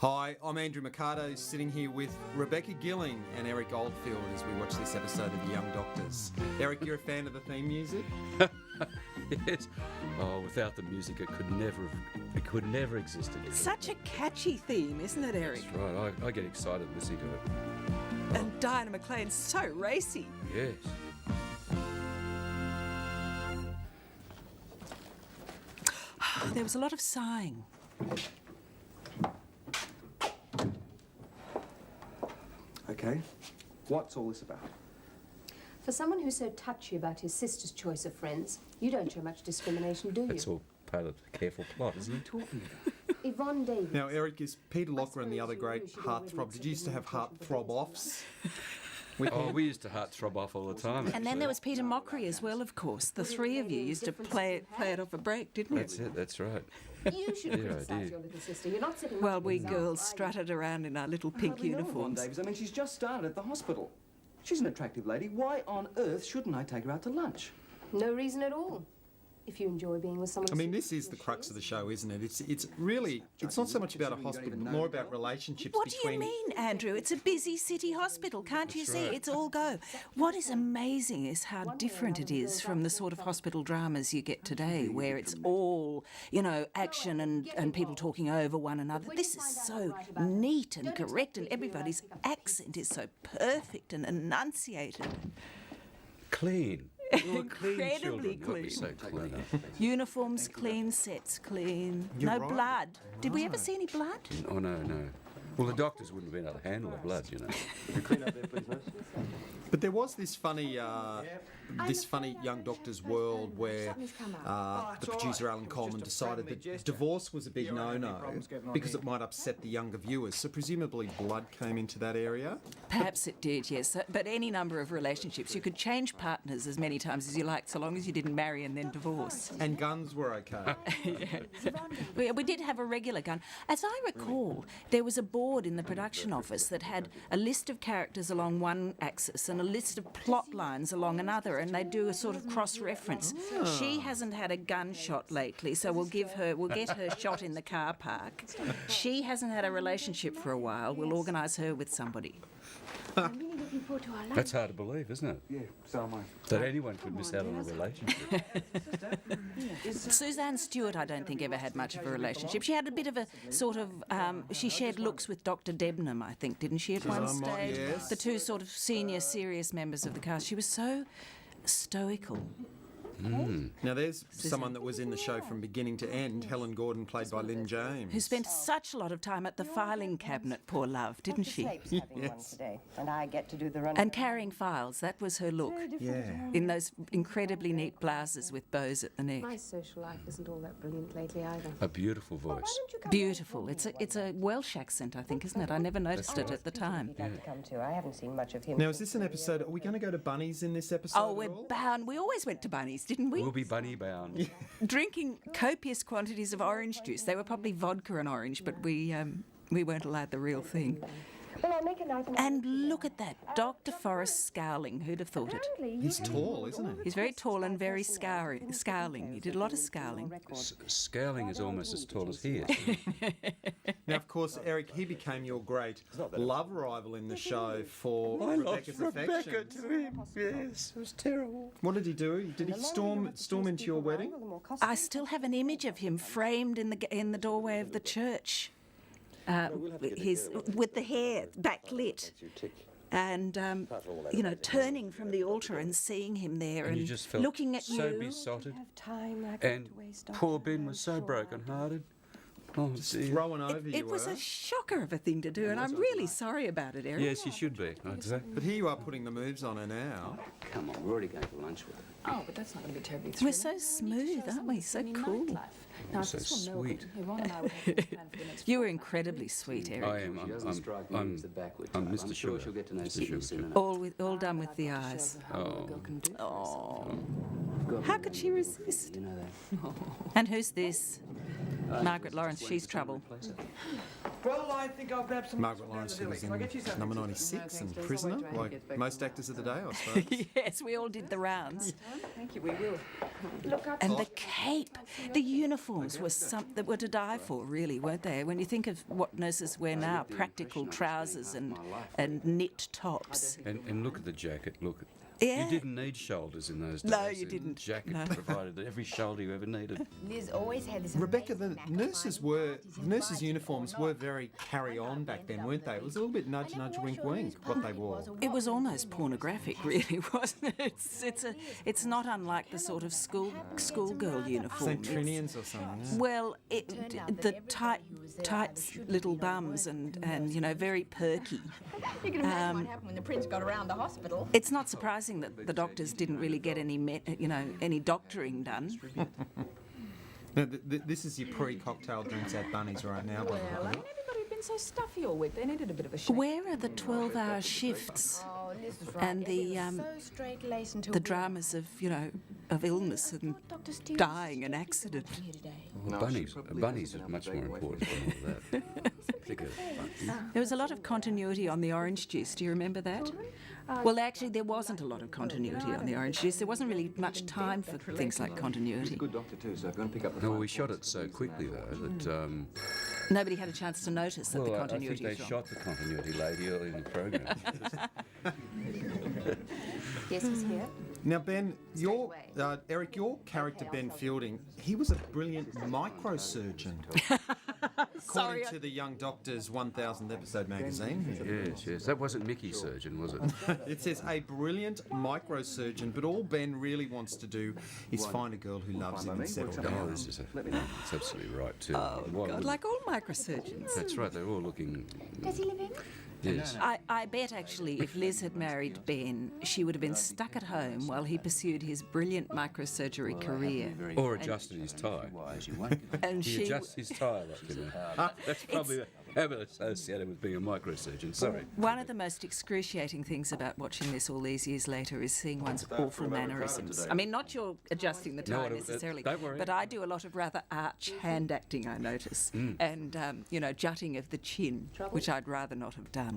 Hi, I'm Andrew Mercado, sitting here with Rebecca Gilling and Eric Oldfield as we watch this episode of The Young Doctors. Eric, you're a fan of the theme music? Yes. Oh, without the music, it could never exist again. It's such a catchy theme, isn't it, Eric? That's right. I get excited listening to it. And Diana McLean's so racy. Yes. There was a lot of sighing. Okay, what's all this about? For someone who's so touchy about his sister's choice of friends, you don't show much discrimination, do you? That's all part of the careful plot, isn't it? Talking about? Yvonne Davies. Now, Eric, is Peter Lockwood the other great heartthrob? Did you used to have heartthrob-offs? Oh, we used to heartthrob off all the time. And then there was Peter Mockery as well, of course. The three of you used to play it off a break, didn't you? That's it, that's right. You should Dear, criticise dear. your little sister. You're not sitting Well, much we of an example, girls are you? strutted around in our little pink Hardly know Yvonne uniforms. Davies. I mean, she's just started at the hospital. She's an attractive lady. Why on earth shouldn't I take her out to lunch? No reason at all. If you enjoy being with someone... I mean, this is the crux of the show, isn't it? It's really, it's not so much about a hospital, but more about relationships What do you between... mean, Andrew? It's a busy city hospital, can't you see? right. It's all go. What is amazing is how different it is from the sort of hospital dramas you get today, where it's all, action and people talking over one another. This is so neat and correct, and everybody's accent is so perfect and enunciated. Clean. We were clean Incredibly children, weren't we? clean. So clean. Uniforms clean, sets clean. You're No right. blood. Did we ever see any blood? Oh, no. Well, the doctors wouldn't have been able to handle the blood, you know. But there was this funny Young Doctors world where the producer Alan Coleman decided that divorce was a big no-no because it might upset the younger viewers. So presumably blood came into that area. Perhaps it did, yes. But any number of relationships. You could change partners as many times as you liked, so long as you didn't marry and then divorce. And guns were okay. We did have a regular gun. As I recall, there was a board in the production office that had a list of characters along one axis and a list of plot lines along another, and they do a sort of cross-reference. She hasn't had a gunshot lately, so we'll get her shot in the car park. She hasn't had a relationship for a while. We'll organise her with somebody. I'm really looking forward to our lunch. That's hard to believe, isn't it? Yeah, so am I. That anyone could miss out on a relationship. Suzanne Stewart, I don't think, ever had much of a relationship. She had a bit of a sort of... she shared looks with Dr. Debnam, I think, didn't she, at one stage? yes. The two sort of senior, serious members of the cast. She was so stoical. Now there's someone that was in the show from beginning to end, Helen Gordon, played by Lynn James. Who spent such a lot of time at the filing cabinet, poor love, didn't she? Yes. And I get to do the running. And carrying files, that was her look. Yeah. In those incredibly neat blouses with bows at the neck. My social life isn't all that brilliant lately either. A beautiful voice. Beautiful. It's a Welsh accent, I think, isn't it? I never noticed it at the time. He'd like to come too. I haven't seen much of him. Now is this an episode, are we going to go to Bunnies in this episode Oh, at we're all? bound. We always went to Bunnies, didn't we? We'll be bunny bound. Drinking copious quantities of orange juice. They were probably vodka and orange, but we weren't allowed the real thing. Well, I'll make a knife And look at that, Dr. Forrest scowling. Who'd have thought it? He's tall, isn't he? He's very tall and very scowling. He did a lot of scowling. Scowling is almost as tall as he is. Now, of course, Eric, he became your great love rival in the show for Rebecca's affections. him. Yes, it was terrible. What did he do? Did he storm into your wedding? I still have an image of him framed in the doorway of the church. With the hair backlit. And, turning from the altar and seeing him there And and you just felt looking at so you. besotted. time. I And poor Ben was so broken-hearted. Oh, dear. Throwing over you It was were. a shocker of a thing to do, and I'm really sorry about it, Eric. Yes, you should be, I'd say. But here you are putting the moves on her now. Come on, we're already going to lunch with her. Oh, but that's not going to be terribly We're thrilling. so smooth, aren't we? So cool. Now, so if this will sweet. Yvonne and I would have to plan for the next You were incredibly sweet, Eric. I am. She doesn't strike me as the backward I'm type. Mr. I'm sure Sugar. she'll get to know Mr. Sydney Sugar. soon enough. All done with the eyes. Oh. Oh. How could she resist? You know that. And who's this? Margaret Lawrence, she's trouble. Well, I think I'll grab some. Margaret Lawrence, who was in number 96 and Prisoner, like most actors of the day, I suppose. Yes, we all did the rounds. Thank you, we will. And the cape, the uniforms were that were to die for, really, weren't they? When you think of what nurses wear now, practical trousers and knit tops. And look at the jacket. Look. Yeah. You didn't need shoulders in those days. No, you The didn't. jacket No. provided every shoulder you ever needed. Liz always had this. Rebecca, the nurses' uniforms were very carry-on back then, weren't they? It was a little bit nudge, nudge, wink, wink, what they wore. It was almost pornographic, really, wasn't it? It's not unlike the sort of schoolgirl uniform. St. Trinian's or something. Yeah. Well, the tight little bums and very perky. You can imagine what happened when the prince got around the hospital. It's not surprising that the doctors didn't really get any doctoring done. Now, this is your pre-cocktail drinks at Bunny's right now, by the way. Everybody had been so stuffy all week. They needed a bit of a shake. Where are the 12-hour shifts Oh, Liz was right. and the so straight-laced until the dramas of illness and dying and accident? Well, bunnies is much more important than all that. Think of There was a lot of continuity on the orange juice. Do you remember that? Well, actually, there wasn't a lot of continuity on the orange juice. There wasn't really much time for things like continuity. Good doctor too, so if you want to pick up the No, phone. we shot it so quickly though that. Nobody had a chance to notice that the Well, I think continuity they was wrong. shot the continuity lady early in the program. Yes, he's here. Now, Ben, Eric, your character, Ben Fielding, he was a brilliant microsurgeon. According to the Young Doctor's 1000th episode magazine. Yes. That wasn't Mickey's surgeon, was it? It says, a brilliant microsurgeon, but all Ben really wants to do is find a girl who loves him and settle Oh, down. this is that's absolutely right too. Oh, God, like all microsurgeons. That's right. They're all looking. Does he live in? Yes. I bet, actually, if Liz had married Ben, she would have been stuck at home while he pursued his brilliant microsurgery career. Or adjusted his tie. And He she... adjusts his tie a lot, you know. That's probably a habit associated with being a microsurgeon. Sorry. One of the most excruciating things about watching this all these years later is seeing one's awful mannerisms. I mean, not your adjusting the tie necessarily, don't worry. but I do a lot of rather arch hand acting, I notice, and, jutting of the chin, which I'd rather not have done.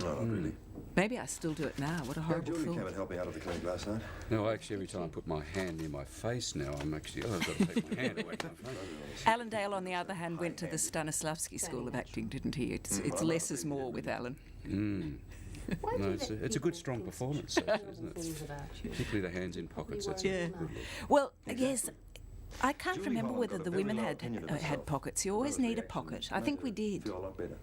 No, not really. Maybe I still do it now. What a horrible Julie came thought. and helped me out of the clinic last night. No, actually, every time I put my hand near my face now, I'm actually, I've got to take my hand away from my face. Alan Dale, on the other hand, went to the Stanislavski School of Acting, didn't he? It's less is more with Alan. No, it's a good, strong performance, isn't it? Particularly the hands in pockets. That's a good look. Well, yes. I can't remember whether the women had pockets. You always need a pocket. I think we did. Feel a lot better.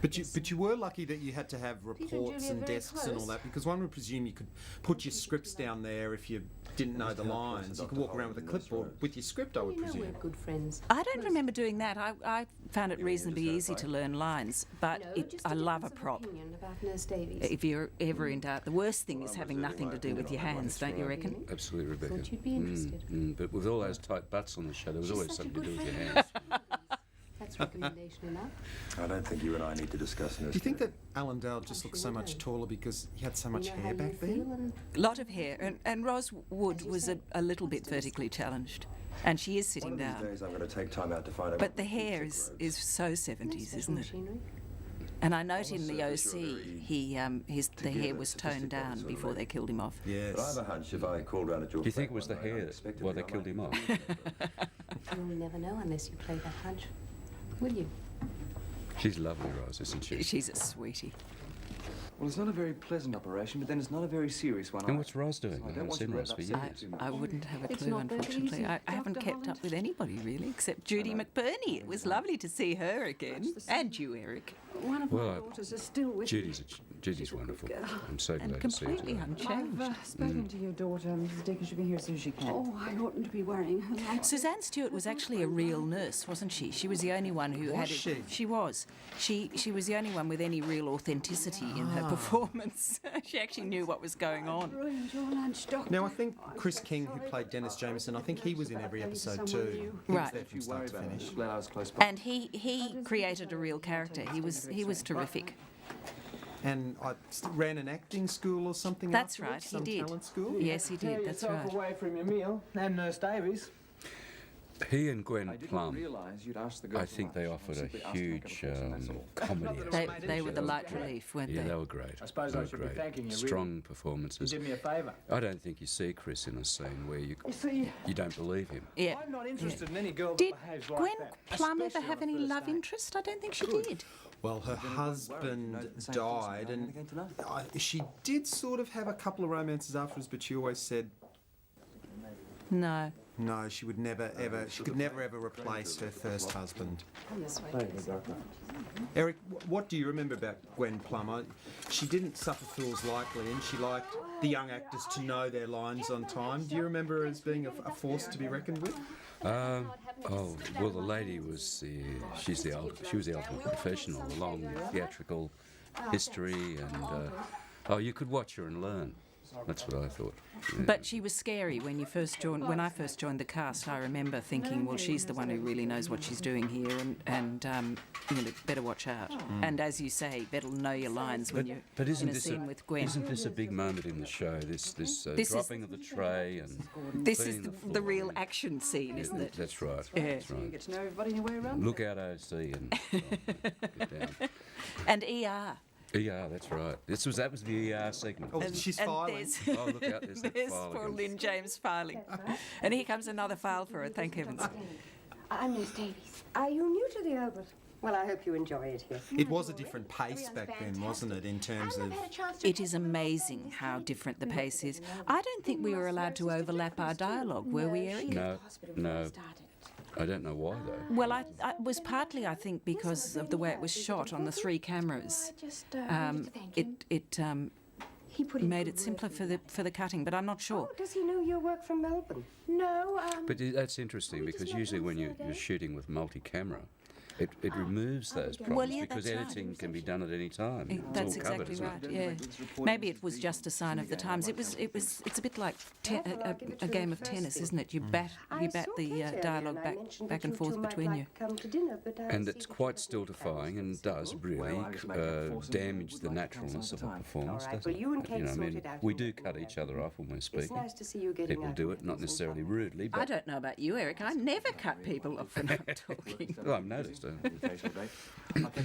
But you were lucky that you had to have reports and desks and all that, because one would presume you could put your scripts down there if you didn't know the lines. You could walk around with a clipboard with your script, I would You know presume. we're good friends. I don't remember doing that. I found it reasonably easy to learn lines, but I love a prop. About Nurse Davies. If you're ever in doubt, the worst thing is having nothing to do with your hands, don't you reckon? Absolutely, Rebecca. Thought you'd be interested. But with all those tight butts on the show, there was She's always such a something to do good with your friend. hands. That's recommendation enough. I don't think you and I need to discuss this. Do you think that Alan Dale just looked so much taller because he had so much You know hair how you back then? feel and A lot of hair, and Ros Wood was a little bit vertically challenged, and she is One sitting of these down. days I'm going to take time out to find out. But what the hair future grows. is so 70s, special isn't it? machinery. And I note in the almost OC, certainly sure the hair was toned down sophisticated before sort of they killed him off. But I have Yes. a hunch if I called round at your Do you think flat it was the one night, hair unexpectedly, why they I killed might him off? You'll never know unless you play that hunch. Will you? She's lovely, Rose, isn't she? She's a sweetie. Well, it's not a very pleasant operation, but then it's not a very serious one. And what's Rose doing? I I don't haven't want seen to Rose rev for up years. too much. I wouldn't have a It's clue, not that unfortunately. easy, I haven't Dr. kept up Holland. with anybody, really, except Judy McBurney. It was lovely to see her again. And you, Eric. One of Well, my daughters is still with Judy's wonderful. I'm so And glad to see her. completely today. unchanged. I've spoken to your daughter. Mrs. Deacon should be here as soon as she can. Oh, I oughtn't to be worrying her. Suzanne Stewart was actually a real nurse, wasn't she? She was the only one who had she? it. She was. She was the only one with any real authenticity in her performance. She actually knew what was going on. Ruined your lunch, Doctor. Now, I think Chris King, who played Dennis Jameson, I think he was in every episode too. He was Right. there from You worry start to about it. finish. I'm glad I was close by. And he created a real character. He was terrific. And I ran an acting school or something. That's afterwards, right, he some did. talent school. Yes, he did. That's right. away from your meal and Nurse Davies. He and Gwen I didn't Plum, realise you'd asked the girl I for think they lunch. offered I a simply asked to make huge a request, that's all. comedy. They were the light relief, weren't Yeah, they? they were great. I suppose They I were should be great. thanking you, really. Strong performances. You did me a favour. I don't think you see Chris in a scene where you see, don't believe him. Yeah. I'm not interested in any girl Did that behaves like Gwen that. Plum ever especially have on a any first love date. interest? I don't think she did. Well, her husband died, and she did sort of have a couple of romances afterwards, but she always said No. no, she would never ever, she could never ever replace her first husband. Eric, what do you remember about Gwen Plum? She didn't suffer fools lightly, and she liked the young actors to know their lines on time. Do you remember her as being a force to be reckoned with? Oh, well, the lady was she was the ultimate professional, a long theatrical history, and you could watch her and learn. That's what I thought. Yeah. But she was scary when you first joined. When I first joined the cast, I remember thinking, well, she's the one who really knows what she's doing here, and you know, better watch out. And as you say, better know your lines when you're But isn't in a this scene with Gwen. Isn't this a big moment in the show? This This dropping of the tray and This is cleaning the floor. real action scene, Yeah, isn't it? That's right. Yeah. That's You right. get to know everybody your way around. Look out, OC, and get down. And ER. ER, that's right. That was the ER segment. Oh, she's filing. There's, Oh, look out! There's that there's file poor again. Lynn James filing. And here comes another file for her, thank heavens. I'm Miss Davies. Are you new to the Albert? Well, I hope you enjoy it here. It was a different pace back then, wasn't it, in terms of... It is amazing how different the pace is. I don't think we were allowed to overlap our dialogue, were we, Eric? No. I don't know why though. Well, I was partly, I think, because of the way it was shot on the 3 cameras. It made it simpler for the cutting, but I'm not sure. Oh, does he know your work from Melbourne? No, But that's interesting because usually when you're shooting with multi-camera, it removes those problems Well, yeah, because that's right. editing can be done at any time. It's That's all covered, exactly isn't right. it? Yeah, maybe it was just a sign of the times. It's a bit like a game of tennis, isn't it? You bat the dialogue back and forth between you. And it's quite stultifying and does really damage the naturalness of a performance, doesn't Well, it? you and Kate I sort mean, it out we in do the cut morning. each other off when we're It's speaking. nice to see you getting People out do of it, not business necessarily in rudely, I but don't know about you, Eric. I never cut people off when I'm talking. well, I've noticed. I'll catch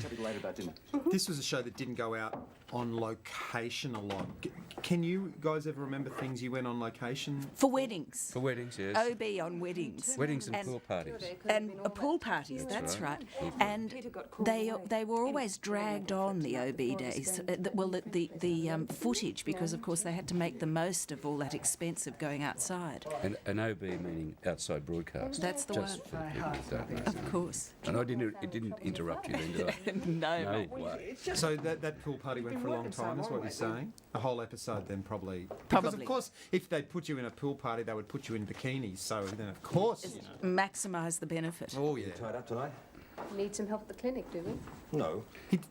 up with you later about dinner. This was a show that didn't go out on location a lot. Can you guys ever remember things you went on location? For weddings. For weddings, yes. OB on weddings. Weddings and pool parties. And pool parties, that's right. And they were always dragged on, the OB days. The footage, because of course they had to make the most of all that expense of going outside. And an OB meaning outside broadcast. That's the just one. for the people who don't know. Of course. And it didn't interrupt you then, did I? No. No way. So that pool party went for a long time, is what you're saying? A whole episode then, probably. Because, Probably. of course, if they put you in a pool party, they would put you in bikinis. So then, of course, you know. Maximise the benefit. Oh, yeah. Tied up tonight? Need some help at the clinic, do we? No.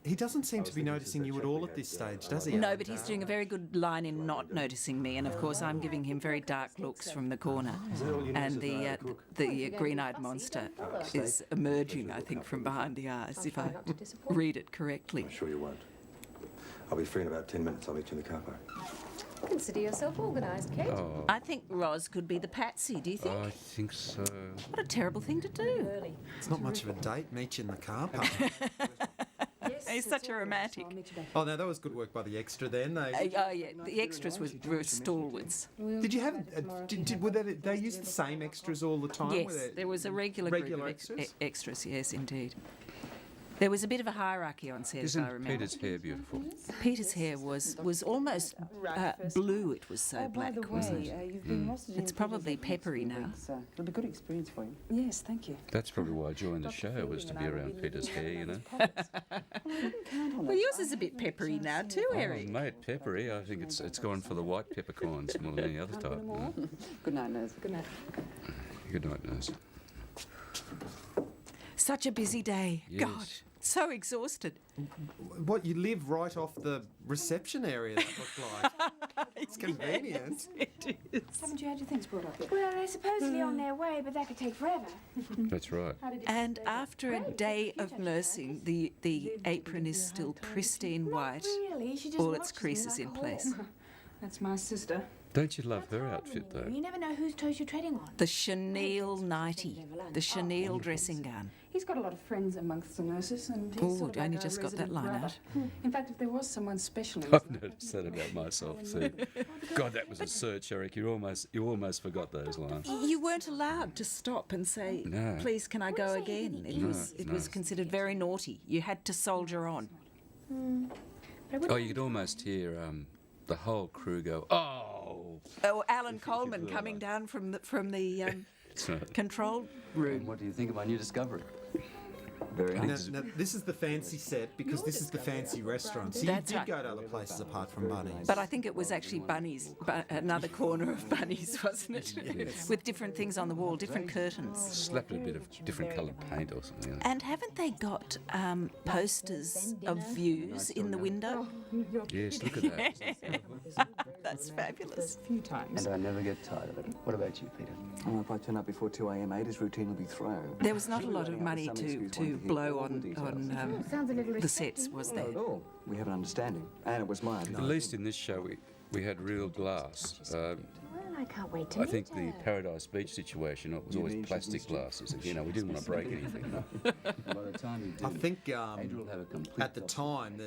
He doesn't seem to be noticing you at all at this stage, does he? No, but he's doing a very good line in not noticing me, and of course I'm giving him very dark looks from the corner. And the green-eyed monster is emerging, I think, from behind the eyes, if I read it correctly. I'm sure you won't. I'll be free in about 10 minutes. I'll meet you in the car park. Consider yourself organised, Kate. Oh, I think Roz could be the patsy, do you think? I think so. What a terrible thing to do. It's not much of a date, meet you in the car park. He's such a romantic. Oh, no, that was good work by the extra then. Oh, yeah, the extras were stalwarts. Did you have... were they use the same extras all the time? Were Yes, there was a regular group regular of extras? extras, yes, indeed. There was a bit of a hierarchy on set, as I Isn't remember. Peter's hair beautiful? Peter's hair was almost blue, it was so black, wasn't it? You've been rostered It's in probably for the next peppery few now. weeks, It'll be a good experience for you. Yes, thank you. That's probably why I joined the show, was to be around Peter's hair, you know. Well, yours is a bit peppery now too, Oh, Eric. mate, peppery. I think it's gone for the white peppercorns more than any other type. Good night, nurse. Good night. Good night, nurse. Such a busy day. Yes. God, so exhausted. What, you live right off the reception area, that looked like. It's convenient. It is. Haven't you had your things brought up yet? Well, they're supposedly on their way, but that could take forever. That's right. And after a day of nursing, the apron is still pristine white, Really? She just all its watches me creases like in a place. hawk. That's my sister. Don't you love her outfit, though? You never know whose toes you're treading on. The chenille nightie, the chenille dressing gown. He's got a lot of friends amongst the nurses, and he's Oh, sort of I only like a just got that resident line brother. out. In fact, if there was someone special in I've his life, noticed that about myself too. God, that was a search, Eric. You almost forgot those lines. You weren't allowed to stop and say, No. please, can I go again? It was considered very naughty. You had to soldier on. Oh, you could almost hear the whole crew go, "Oh!" Oh, Alan Coleman coming down from the control room. What do you think of my new discovery? Very Now, nice. now, this is the fancy set because this is the fancy restaurant. So That's you right. did go to other places apart from Bunny's. But I think it was actually Bunny's, another corner of Bunny's, wasn't it? With different things on the wall, different curtains. Slapped a bit of different coloured paint or something. And haven't they got posters of views in the window? Yes, look at that. That's fabulous. a few times. And I never get tired of it. What about you, Peter? Oh, if I turn up before 2 a.m., Ada's routine will be thrown. There was not a lot of money to blow on the sets, was there? Not at all. We have an understanding, and it was my idea. At least in this show, we had real glass. Well, I can't wait to I meet think her. the Paradise Beach situation, it was always plastic glasses. You know, we didn't want to break anything. By the time you do, I think Adrian will have a complete at the time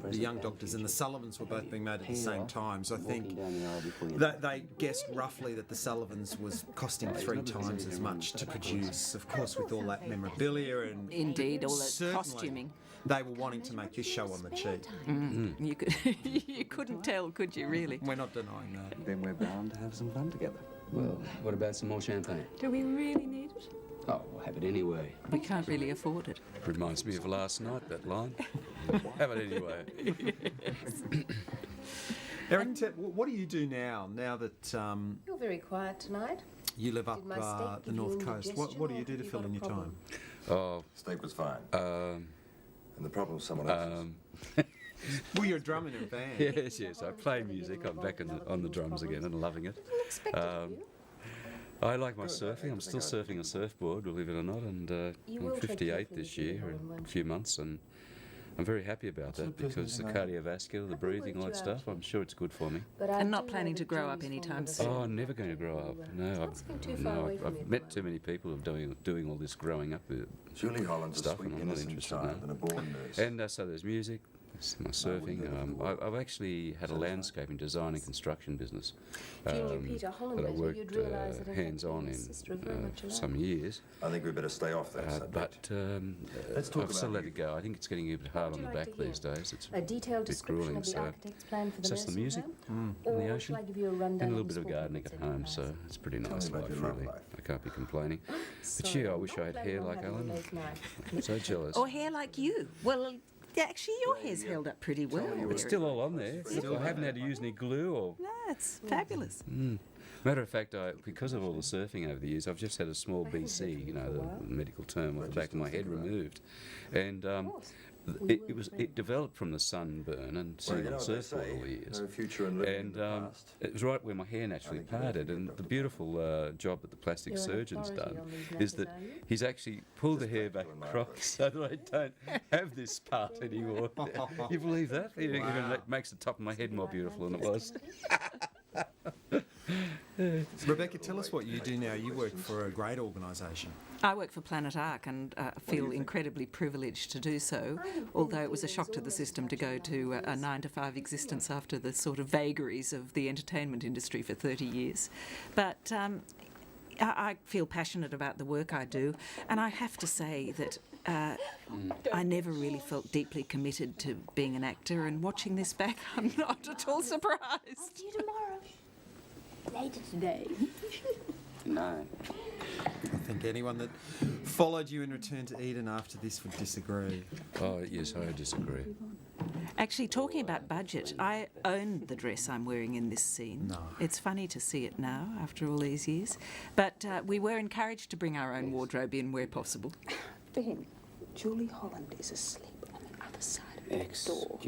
the young doctors and the Sullivans were both being made at the same time. So I think down the aisle before you that they guessed roughly that the Sullivans was costing 3 times as much to produce. Of course, with all that memorabilia and Indeed, all that certainly costuming. They were wanting to make this show on the cheap. You could, you couldn't tell, could you? Really? We're not denying that. Then we're bound to have some fun together. Well, what about some more champagne? Do we really need it? Oh, we'll have it anyway. We can't really afford it. Reminds me of last night, that line. Have it anyway. Eric, what do you do now? Now that You're very quiet tonight. you live up Did my steak the give you North Coast, indigestion, what do you or do to have you fill got in a your time? problem? Oh, Steak was fine. um, And the problem was someone else's. Well, you're a drummer in a band. yes. I play music. I'm back on the drums again and loving it. I like my surfing. I'm still surfing a surfboard, believe it or not, and You I'm will tread 58 carefully this with your year horn, in a won't few months, and I'm very happy about that because the cardiovascular, the breathing, all that stuff, I'm sure it's good for me. But I And not do planning know to that grow up John's anytime fond of soon. Oh, I'm never going to grow up. No, Not spin too far away from I've it, met Mike. too many people of doing all this growing up with Julie Holland's a stuff, sweet, and I'm not innocent interested child now. and a born nurse. And so there's music, there's my surfing. I've actually had a landscaping design and construction business Junior Peter Holland that I better, worked you'd realise that in fact hands-on his sister are very in much for alike. some years. I think we better stay off that subject. But Let's talk I've still about let you. it go. I think it's getting a bit hard on the Would you like back to hear? these days. It's A detailed bit description grueling, of the so architect's plan for the just the nursing music home? in Or the shall ocean I give you a and rundown a little of bit the of small gardening at bits in home, the so house? it's a pretty Tell nice me about life, your love really. life. I can't be complaining. But Sorry, gee, I I'm wish not I had planning hair on like having a Alan. late night. I'm so jealous. Or hair like you. Well, actually, your hair's held up pretty well. It's Eric. still all on there. I haven't had to use any glue or. No, it's fabulous. Matter of fact, because of all the surfing over the years, I've just had a small BC, you know, the medical term, off the back of my head removed, and it developed from the sunburn and Well, sitting you know on what they surfboard say, all the years. no future in living in And the past. it was right where my hair naturally parted, and the beautiful job that the plastic You're an surgeon's authority done on these is that matters, are you? he's actually pulled the hair back across so that I don't have this part anymore. You believe that? It even makes the top of my head more beautiful than it was. Rebecca, tell us what you do now. You work for a great organisation. I work for Planet Ark and feel incredibly privileged to do so, although it was a shock to the system to go to a 9-to-5 existence after the sort of vagaries of the entertainment industry for 30 years. But I feel passionate about the work I do, and I have to say that I never really felt deeply committed to being an actor, and watching this back, I'm not at all surprised. See you tomorrow. Later today. No. I think anyone that followed you in Return to Eden after this would disagree. Oh, yes, I disagree. Actually, talking about budget, I own the dress I'm wearing in this scene. No. It's funny to see it now after all these years. But we were encouraged to bring our own wardrobe in where possible. Ben, Julie Holland is asleep on the other side of that door.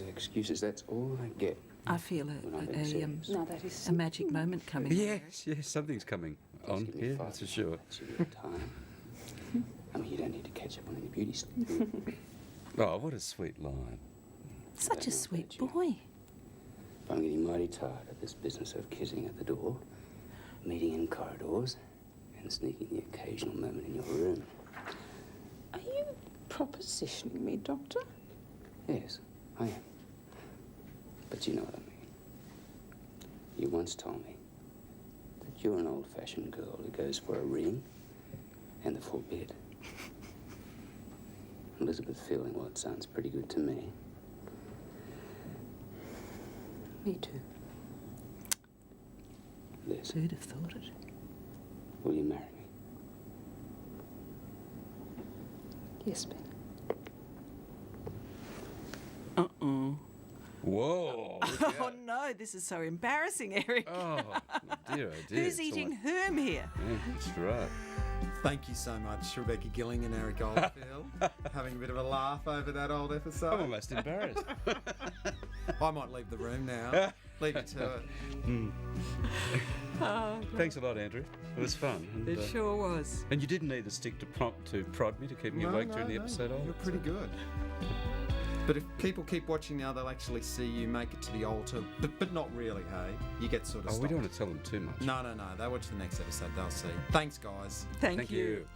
Excuses, that's all I get. I feel Well, I'm being serious. No, that is a magic moment coming. Yes, something's coming on Give me here, 5 that's for sure. minutes of your time. I mean, you don't need to catch up on any beauty stuff. Oh, what a sweet line. Such a sweet boy. But I'm getting mighty tired of this business of kissing at the door, meeting in corridors, and sneaking the occasional moment in your room. Are you propositioning me, Doctor? Yes, I am. But you know what I mean. You once told me that you're an old-fashioned girl who goes for a ring and the full bid. Elizabeth feeling what sounds pretty good to me. Me too. Liz, Who'd have thought it? will you marry me? Yes, Ben. Whoa! Oh no, this is so embarrassing, Eric. Oh, dear, oh dear. Who's It's eating all- Herm here? Yeah, that's right. Thank you so much, Rebecca Gilling and Eric Oldfield. Having a bit of a laugh over that old episode. I'm almost embarrassed. I might leave the room now. Leave you to it. Thanks a lot, Andrew. It was fun. And, It sure was. and you didn't need the stick to prod me to keep me awake during the episode either. You're pretty good. But if people keep watching now, they'll actually see you make it to the altar. But not really, hey? You get sort of Oh, we stopped. don't want to tell them too much. No. They watch the next episode, they'll see. Thanks, guys. Thank you. you.